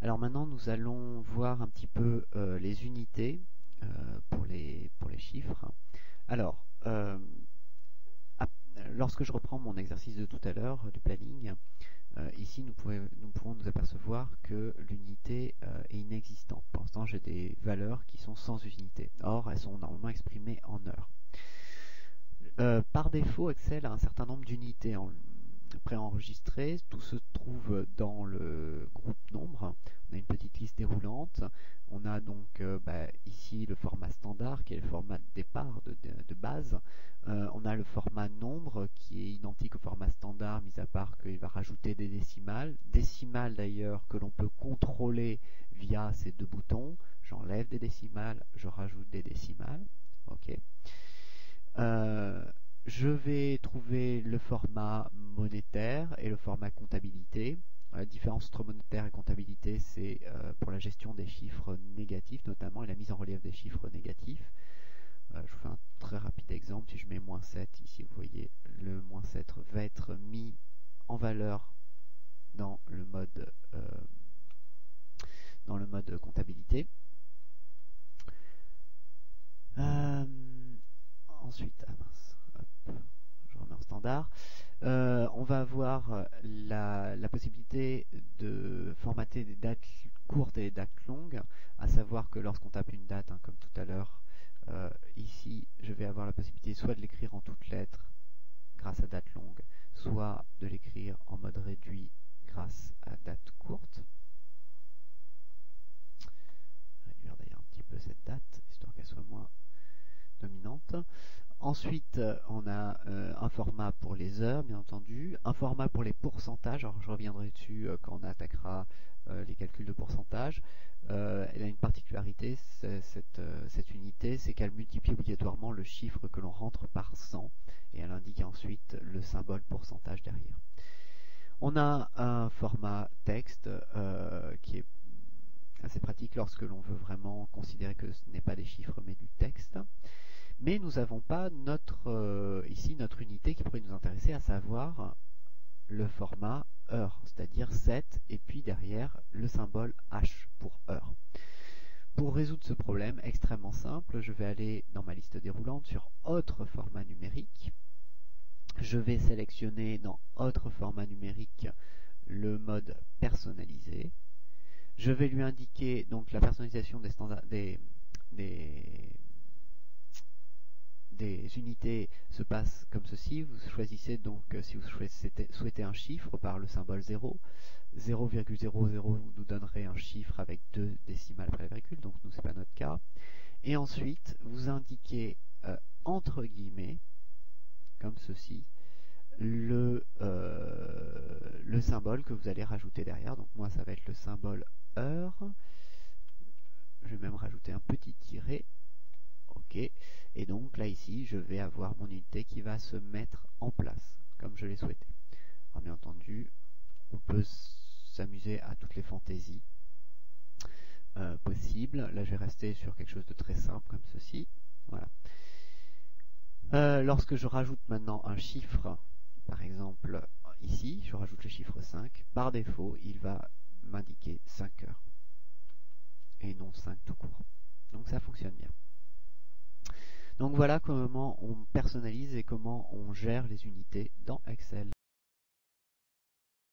Alors maintenant, nous allons voir un petit peu les unités pour les chiffres. Alors, lorsque je reprends mon exercice de tout à l'heure du planning, ici nous pouvons nous apercevoir que l'unité est inexistante. Pour l'instant, j'ai des valeurs qui sont sans unité. Or, elles sont normalement exprimées en heures. Par défaut, Excel a un certain nombre d'unités préenregistrées. Tout se trouve dans le groupe nombre. On a une petite liste déroulante. On a donc ici le format standard qui est le format de départ, de base. On a le format nombre qui est identique au format standard, mis à part qu'il va rajouter des décimales. Décimales d'ailleurs que l'on peut contrôler via ces deux boutons. J'enlève des décimales, je rajoute des décimales. Ok. Je vais trouver le format monétaire et le format comptabilité. La différence entre monétaire et comptabilité, c'est pour la gestion des chiffres négatifs notamment et la mise en relief des chiffres négatifs. Je vous fais un très rapide exemple. Si je mets -7, ici vous voyez le -7 va être mis en valeur dans le mode comptabilité. Ensuite, je remets en standard. On va avoir la possibilité de formater des dates courtes et des dates longues, à savoir que lorsqu'on tape une date, comme tout à l'heure, ici, je vais avoir la possibilité soit de l'écrire en toutes lettres grâce à date longue, soit de l'écrire en mode réduit grâce à date courte. Réduire d'ailleurs un petit peu cette date, histoire qu'elle soit moins dominante. Ensuite, on a un format pour les heures, bien entendu, un format pour les pourcentages. Alors, je reviendrai dessus quand on attaquera les calculs de pourcentage. Elle a une particularité, cette unité, c'est qu'elle multiplie obligatoirement le chiffre que l'on rentre par 100 et elle indique ensuite le symbole pourcentage derrière. On a un format texte qui est assez pratique lorsque l'on veut vraiment considérer que ce n'est pas des chiffres mais du texte. Mais nous n'avons pas ici notre unité qui pourrait nous intéresser, à savoir le format heure, c'est-à-dire 7 et puis derrière le symbole H pour heure. Pour résoudre ce problème extrêmement simple, je vais aller dans ma liste déroulante sur autre format numérique. Je vais sélectionner dans autre format numérique le mode personnalisé. Je vais lui indiquer donc la personnalisation des standards des unités se passe comme ceci. Vous choisissez donc, si vous souhaitez un chiffre, par le symbole 0. 0,00 nous donnerait un chiffre avec 2 décimales après la virgule, donc nous, ce n'est pas notre cas. Et ensuite, vous indiquez entre guillemets, comme ceci, le symbole que vous allez rajouter derrière. Donc moi, ça va être le symbole heure. Je vais même rajouter un petit tiret. Ok, et donc là ici je vais avoir mon unité qui va se mettre en place comme je l'ai souhaité. Alors bien entendu on peut s'amuser à toutes les fantaisies possibles. Là je vais rester sur quelque chose de très simple comme ceci. Voilà. Lorsque je rajoute maintenant un chiffre, par exemple ici je rajoute le chiffre 5, par défaut il va m'indiquer 5 heures et non 5 tout court. Donc ça fonctionne bien. Donc voilà comment on personnalise et comment on gère les unités dans Excel.